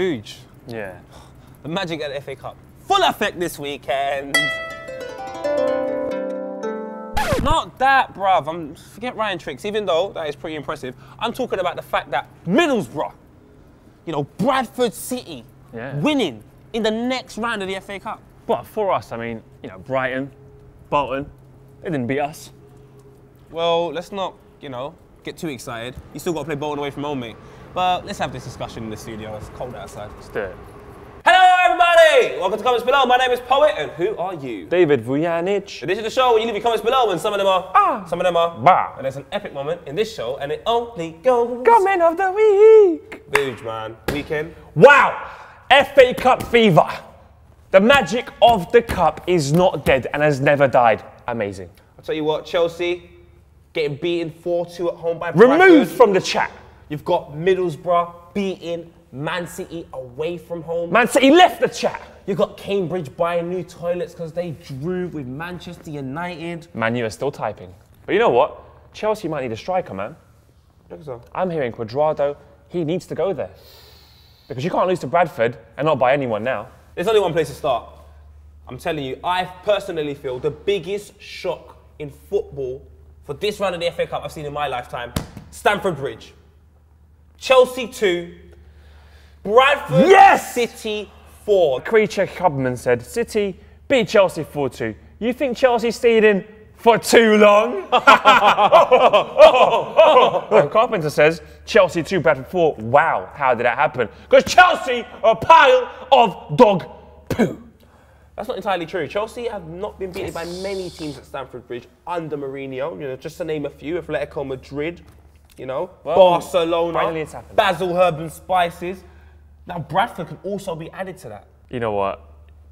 Vuj. Yeah. The magic at the FA Cup. Full effect this weekend. Not that, bruv. Forget Ryan tricks, even though that is pretty impressive. I'm talking about the fact that Middlesbrough, you know, Bradford City, winning in the next round of the FA Cup. But for us, I mean, you know, Brighton, Bolton, they didn't beat us. Well, let's not, you know, get too excited. You still got to play Bolton away from home, mate. But let's have this discussion in the studio. It's cold outside. Let's do it. Hello, everybody! Welcome to Comments Below. My name is Poet, and who are you? David Vujanic. This is the show where you leave your comments below, and some of them are some of them are bah. And there's an epic moment in this show, and it only goes Comment of the week. Vuj, man. Weekend. Wow! FA Cup fever. The magic of the cup is not dead and has never died. Amazing. I'll tell you what, Chelsea getting beaten 4-2 at home by Bradford. Removed from the chat. You've got Middlesbrough beating Man City away from home. Man City left the chat. You've got Cambridge buying new toilets because they drew with Manchester United. Man U are still typing. But you know what? Chelsea might need a striker, man. I think so. I'm hearing Cuadrado. He needs to go there. Because you can't lose to Bradford and not buy anyone now. There's only one place to start. I'm telling you, I personally feel the biggest shock in football for this round of the FA Cup I've seen in my lifetime. Stamford Bridge. Chelsea 2. Bradford City 4. Creature Hubman said, City beat Chelsea 4-2. You think Chelsea stayed in for too long? Carpenter says, Chelsea 2, Bradford 4. Wow, how did that happen? Because Chelsea are a pile of dog poo. That's not entirely true. Chelsea have not been beaten by many teams at Stamford Bridge under Mourinho. You know, just to name a few, Atletico Madrid, you know, Barcelona, Basil Herb and Spices. Now Bradford can also be added to that. You know what?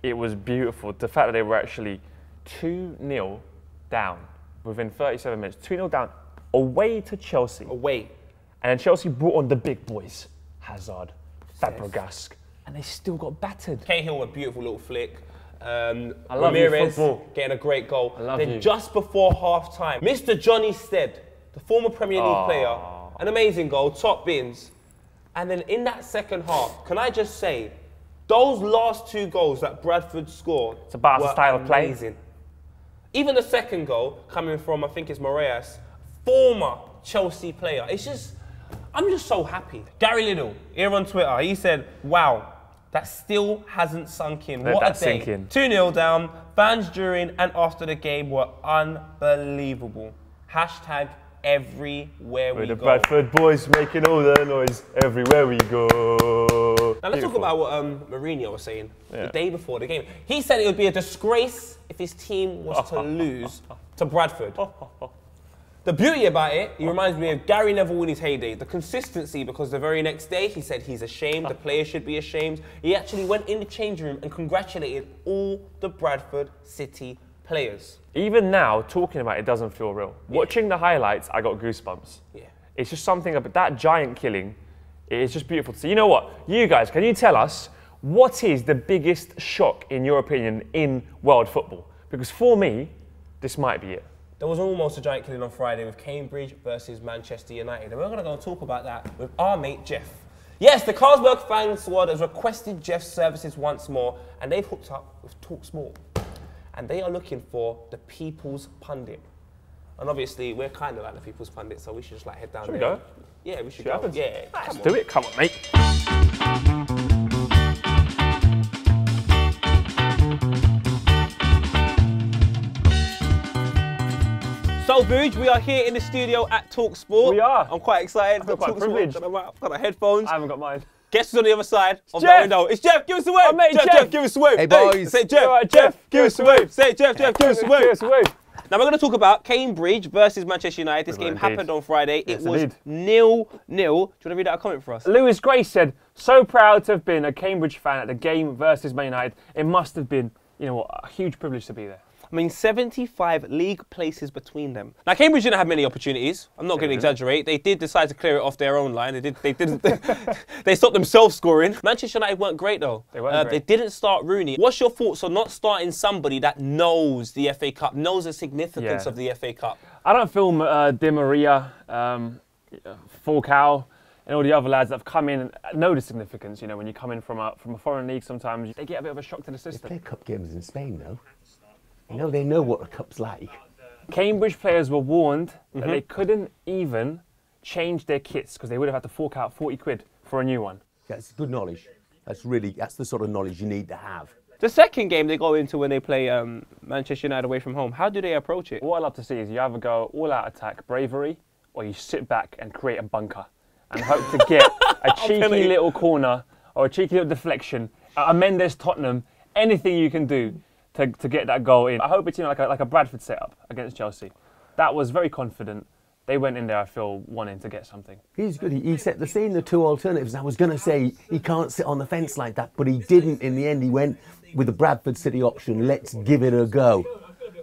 It was beautiful. The fact that they were actually 2-0 down within 37 minutes. 2-0 down away to Chelsea. Away. And then Chelsea brought on the big boys. Hazard, Fabregas. And they still got battered. Cahill, a beautiful little flick. I love Ramirez football. Getting a great goal. I love then you. just before half-time, Mr. Johnny Stead, the former Premier League player, an amazing goal, top bins. And then in that second half, can I just say, those last 2 goals that Bradford scored It's about were the style of play. Amazing. Even the second goal coming from, I think it's Moraes, former Chelsea player. It's just, I'm just so happy. Gary Liddell, here on Twitter, he said, wow, that still hasn't sunk in. What a day. 2-0 down. Fans during and after the game were unbelievable. Hashtag everywhere we go. The Bradford boys making all the noise everywhere we go. Now let's talk about what Mourinho was saying the day before the game. He said it would be a disgrace if his team was to lose to Bradford. The beauty about it, he reminds me of Gary Neville in his heyday. The consistency, because the very next day he said he's ashamed, the players should be ashamed. He actually went in the change room and congratulated all the Bradford City players. Even now, talking about it doesn't feel real. Watching the highlights, I got goosebumps. Yeah. It's just something about that giant killing. It's just beautiful to see. You know what? You guys, can you tell us what is the biggest shock, in your opinion, in world football? Because for me, this might be it. There was almost a giant killing on Friday with Cambridge versus Manchester United. And we're going to go and talk about that with our mate, Jeff. Yes, the Carlsberg Fan Squad has requested Jeff's services once more, and they've hooked up with talkSPORT. And they are looking for the People's Pundit. And obviously, we're kind of like the People's Pundit, so we should just like head down Should there. we go? Yeah, we should go. Yeah, Let's do it. Come on, mate. So, Vuj, we are here in the studio at talkSPORT. We are. I'm quite excited. I feel quite privileged. I've got my headphones. I haven't got mine. Guess who's on the other side of the Jeff. window? It's Jeff. Give us a wave. Oh, mate, Jeff, give us a wave. Hey, boys. Say Jeff. All right, Jeff. Give us a wave. Say Jeff, give us a wave. Give us a wave. Now we're going to talk about Cambridge versus Manchester United. This game happened on Friday. Yes, it was indeed. 0-0. Do you want to read out a comment for us? Lewis Grace said, so proud to have been a Cambridge fan at the game versus Man United. It must have been, you know what, a huge privilege to be there. I mean, 75 league places between them. Now, Cambridge didn't have many opportunities. I'm not going to exaggerate. They did decide to clear it off their own line. They stopped themselves scoring. Manchester United weren't great, though. They weren't great. They didn't start Rooney. What's your thoughts on not starting somebody that knows the FA Cup, knows the significance of the FA Cup? I don't feel Di Maria, Falcao, and all the other lads that have come in and know the significance. You know, when you come in from a foreign league, sometimes they get a bit of a shock to the system. They play cup games in Spain, though. You know, they know what a cup's like. Cambridge players were warned that they couldn't even change their kits because they would have had to fork out 40 quid for a new one. That's good knowledge. That's the sort of knowledge you need to have. The second game they go into when they play Manchester United away from home, how do they approach it? What I love to see is you either go all-out attack, bravery, or you sit back and create a bunker and hope to get a cheeky little corner or a cheeky little deflection, a Mendes Tottenham, anything you can do to get that goal in. I hope it's like a Bradford setup against Chelsea. That was very confident. They went in there, I feel, wanting to get something. He's good. He said the two alternatives. I was going to say he can't sit on the fence like that, but he didn't. In the end, he went with the Bradford City option. Let's give it a go.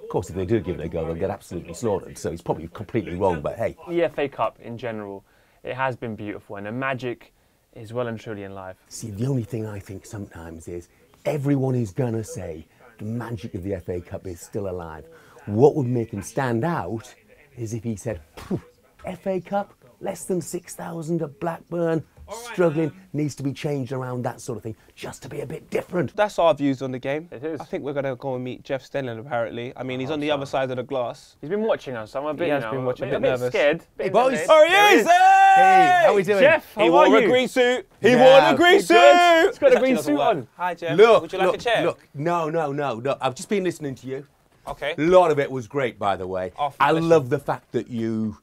Of course, if they do give it a go, they'll get absolutely slaughtered. So he's probably completely wrong, but hey. The FA Cup in general, it has been beautiful, and the magic is well and truly alive. See, the only thing I think sometimes is everyone is going to say the magic of the FA Cup is still alive. What would make him stand out is if he said, FA Cup, less than 6,000 at Blackburn, struggling, needs to be changed around, that sort of thing, just to be a bit different. That's our views on the game. It is. I think we're going to go and meet Jeff Stelling, apparently. I mean, he's on the other side of the glass. He's been watching us, so I'm a bit, been watching, a bit nervous. Scared. Hey, boys. Oh, he is! Hey, how are we doing? Jeff, how He are wore you? a green suit. He wore a green suit. He's got a green suit on. Hi, Jeff. Look, Would you like a chair? Look, no. I've just been listening to you. Okay. A lot of it was great, by the way. Oh, I listen. love the fact that you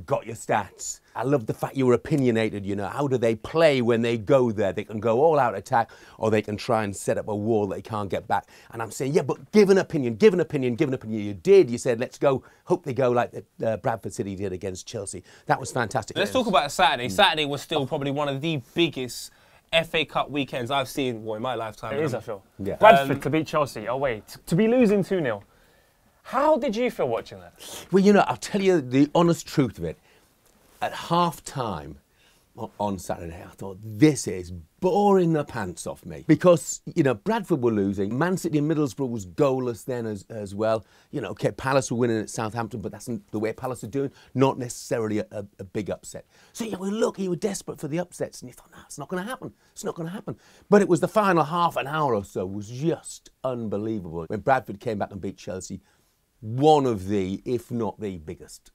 got your stats. I love the fact you were opinionated, you know. How do they play when they go there? They can go all out attack, or they can try and set up a wall that they can't get back. And I'm saying, yeah, but give an opinion. You did. You said, let's go, hope they go like Bradford City did against Chelsea. That was fantastic. Let's talk about Saturday. Saturday was still probably one of the biggest FA Cup weekends I've seen in my lifetime. It is, I feel. Yeah. Bradford to beat Chelsea away, to be losing 2-0. How did you feel watching that? Well, you know, I'll tell you the honest truth of it. At half-time on Saturday, I thought, this is boring the pants off me. Because, you know, Bradford were losing. Man City and Middlesbrough was goalless then as well. You know, okay, Palace were winning at Southampton, but that's the way Palace are doing. Not necessarily a big upset. So, you were desperate for the upsets. And you thought, no, it's not going to happen. It's not going to happen. But it was the final half an hour or so was just unbelievable. When Bradford came back and beat Chelsea, one of the, if not the biggest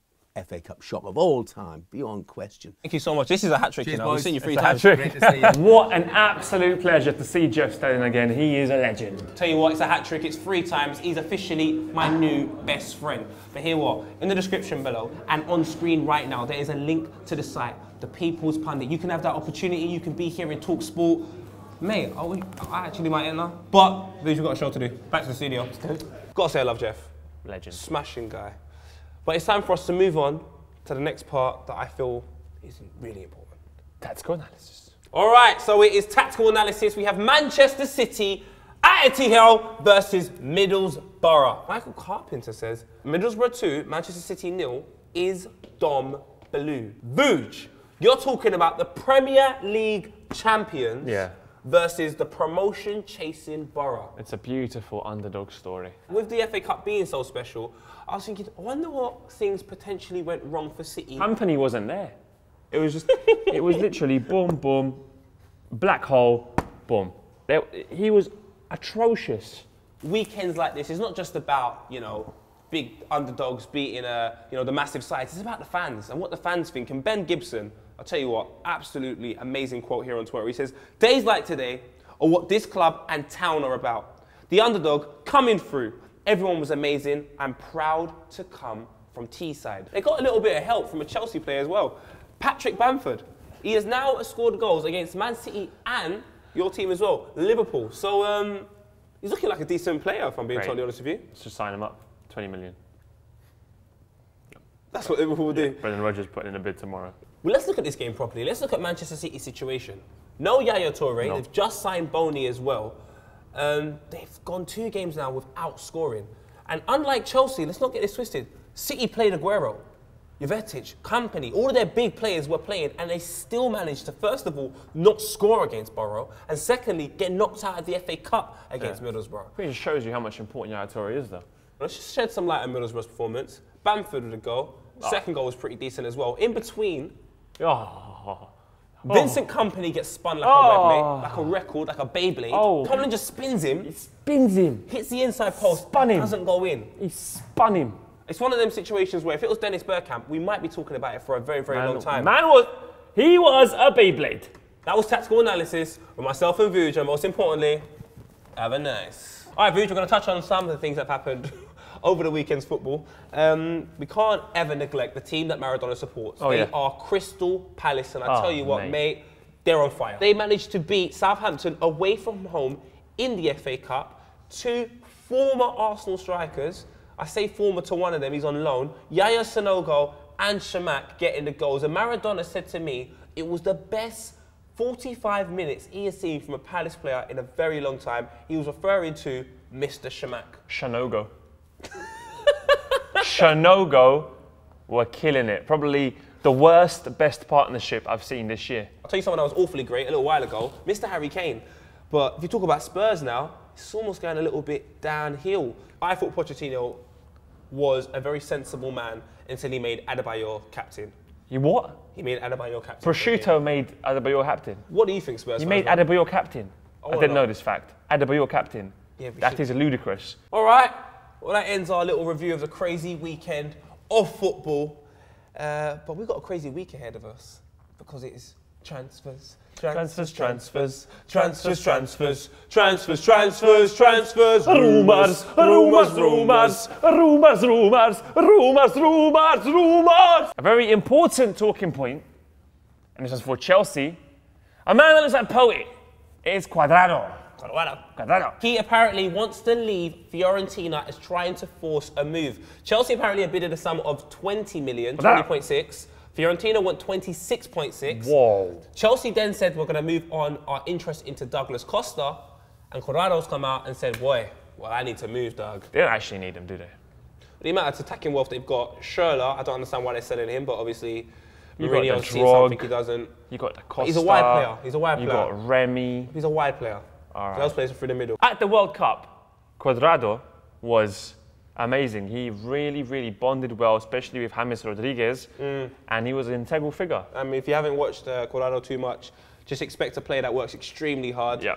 FA Cup shock of all time, beyond question. Thank you so much. This is a hat-trick, you know. We've seen you 3 times. Great to see you. What an absolute pleasure to see Jeff Stelling again. He is a legend. Tell you what, it's a hat-trick. It's 3 times. He's officially my new best friend. But hear what? In the description below and on screen right now, there is a link to the site, The People's Pundit. You can have that opportunity. You can be here in talkSPORT. Mate, I actually might enter. But we've got a show to do. Back to the studio. Gotta say I love Jeff. Legend. Smashing guy. But it's time for us to move on to the next part that I feel is really important. Tactical analysis. All right, so it is tactical analysis. We have Manchester City at Etihad versus Middlesbrough. Michael Carpenter says, Middlesbrough 2, Manchester City 0 is Dom Blue. Vuj, you're talking about the Premier League champions versus the promotion-chasing Borough. It's a beautiful underdog story. With the FA Cup being so special, I was thinking, I wonder what things potentially went wrong for City. Company wasn't there. It was just, it was literally boom, boom, black hole, boom. He was atrocious. Weekends like this, it's not just about, you know, big underdogs beating, the massive sides. It's about the fans and what the fans think. And Ben Gibson, I'll tell you what, absolutely amazing quote here on Twitter. He says, days like today are what this club and town are about. The underdog coming through. Everyone was amazing. I'm proud to come from Teesside. They got a little bit of help from a Chelsea player as well. Patrick Bamford. He has now scored goals against Man City and your team as well, Liverpool. So he's looking like a decent player, if I'm being totally honest with you. Let's just sign him up. 20 million. That's what Liverpool will do. Brendan Rodgers putting in a bid tomorrow. Well, let's look at this game properly. Let's look at Manchester City's situation. No Yaya Toure. No. They've just signed Boney as well. They've gone 2 games now without scoring. And unlike Chelsea, let's not get this twisted, City played Aguero, Jovetic, Company, all of their big players were playing, and they still managed to, first of all, not score against Borough, and secondly, get knocked out of the FA Cup against Middlesbrough. I think it just shows you how much important Yaya Toure is, though. Let's just shed some light on Middlesbrough's performance. Bamford with a goal. Second goal was pretty decent as well. In between, Vincent Kompany gets spun like a webmate, like a record, like a Beyblade. Tomlin just spins him. He spins him. Hits the inside post. Spun him. Doesn't go in. He spun him. It's one of them situations where if it was Dennis Bergkamp, we might be talking about it for a very, very long time. He was a Beyblade. That was tactical analysis with myself and Vuj, and most importantly, have a nice. All right, Vuj, we're going to touch on some of the things that have happened over the weekend's football. We can't ever neglect the team that Maradona supports. They are Crystal Palace, and I tell you what, mate, they're on fire. They managed to beat Southampton away from home in the FA Cup. 2 former Arsenal strikers, I say former to one of them, he's on loan, Yaya Sanogo and Shamak getting the goals. And Maradona said to me, it was the best 45 minutes he has seen from a Palace player in a very long time. He was referring to Mr. Shamak. Shanogo. Shanogo were killing it. Probably the worst, best partnership I've seen this year. I'll tell you someone that was awfully great a little while ago, Mr. Harry Kane. But if you talk about Spurs now, it's almost going a little bit downhill. I thought Pochettino was a very sensible man until he made Adebayor captain. You what? He made Adebayor captain. Prosciutto made Adebayor captain. What do you think, Spurs? You made Adebayor captain. I didn't know this fact. Adebayor captain. Yeah, that is ludicrous. All right. Well, that ends our little review of the crazy weekend of football. But we've got a crazy week ahead of us because it is transfers. Transfers, transfers, transfers, transfers, transfers, transfers, transfers, rumours, rumours, rumours, rumours, rumours, rumours, rumours, rumours. A very important talking point, and this is for Chelsea. A man that looks like a poet is Cuadrado. Cuadrado. He apparently wants to leave Fiorentina as trying to force a move. Chelsea apparently have bidded a sum of 20 million, 20.6. Fiorentina want 26.6. Whoa. Chelsea then said we're going to move on our interest into Douglas Costa, and Cuadrado's come out and said, boy, well, I need to move, Doug. They don't actually need him, do they? The amount of attacking wealth they've got, Schürrle, I don't understand why they're selling him, but obviously Mourinho's seen something he doesn't. You got the Costa. He's a wide player. He's a wide player. You got Remy. He's a wide player. All right. He else plays through the middle. At the World Cup, Cuadrado was amazing. He really, really bonded well, especially with James Rodriguez, and he was an integral figure. I mean, if you haven't watched Cuadrado too much, just expect a player that works extremely hard. Yeah.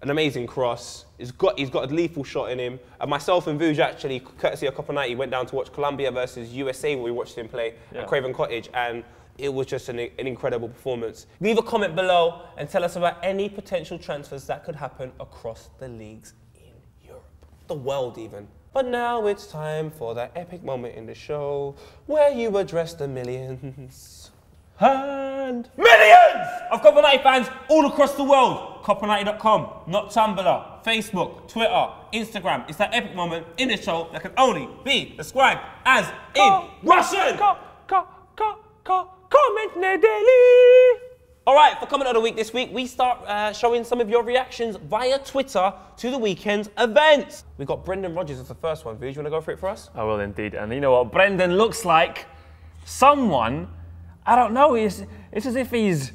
An amazing cross. He's got a lethal shot in him. And myself and Vuj actually, courtesy of Copper 90, went down to watch Colombia versus USA, where we watched him play at Craven Cottage, and it was just an incredible performance. Leave a comment below and tell us about any potential transfers that could happen across the leagues in Europe, the world even. But now it's time for that epic moment in the show where you address the millions. And millions of Copper 90 fans all across the world. Copper90.com, not Tumblr, Facebook, Twitter, Instagram. It's that epic moment in the show that can only be described as in Russian. Comment daily. All right, for comment of the week this week, we start showing some of your reactions via Twitter to the weekend's events. We've got Brendan Rodgers as the first one. Vuj, you want to go for it for us? I will indeed. And you know what? Brendan looks like someone, I don't know, it's as if he's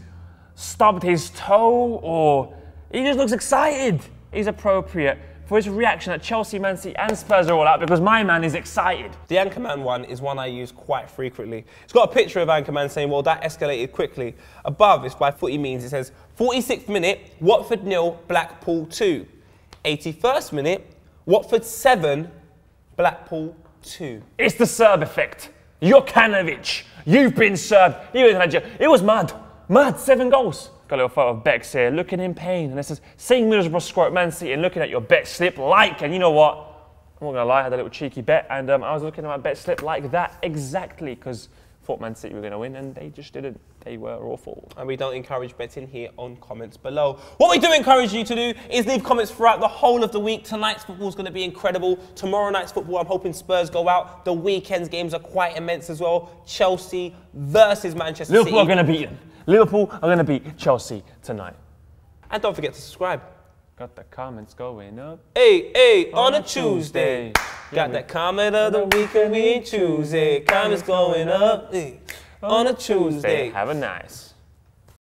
stubbed his toe or he just looks excited. He's appropriate for his reaction that Chelsea, Man City and Spurs are all out because my man is excited. The Anchorman one is one I use quite frequently. It's got a picture of Anchorman saying, well, that escalated quickly. Above, it's by Footy Means. It says, 46th minute, Watford 0, Blackpool 2. 81st minute, Watford 7, Blackpool 2. It's the Serb effect. Jokanovic, you've been served. It was mad. Mad, 7 goals. Got a little photo of Bex here, looking in pain. And it says, seeing Middlesbrough score at Man City and looking at your bet slip like, and you know what? I'm not going to lie, I had a little cheeky bet, and I was looking at my bet slip like that exactly, because I thought Man City were going to win, and they just didn't. They were awful. And we don't encourage betting here on comments below. What we do encourage you to do is leave comments throughout the whole of the week. Tonight's football is going to be incredible. Tomorrow night's football, I'm hoping Spurs go out. The weekend's games are quite immense as well. Chelsea versus Manchester City. Liverpool are going to beat them. Liverpool are going to beat Chelsea tonight. And don't forget to subscribe. Got the comments going up. Hey, on a Tuesday. Got that comment of the week and we Tuesday. Comments going up. On a Tuesday. Have a nice.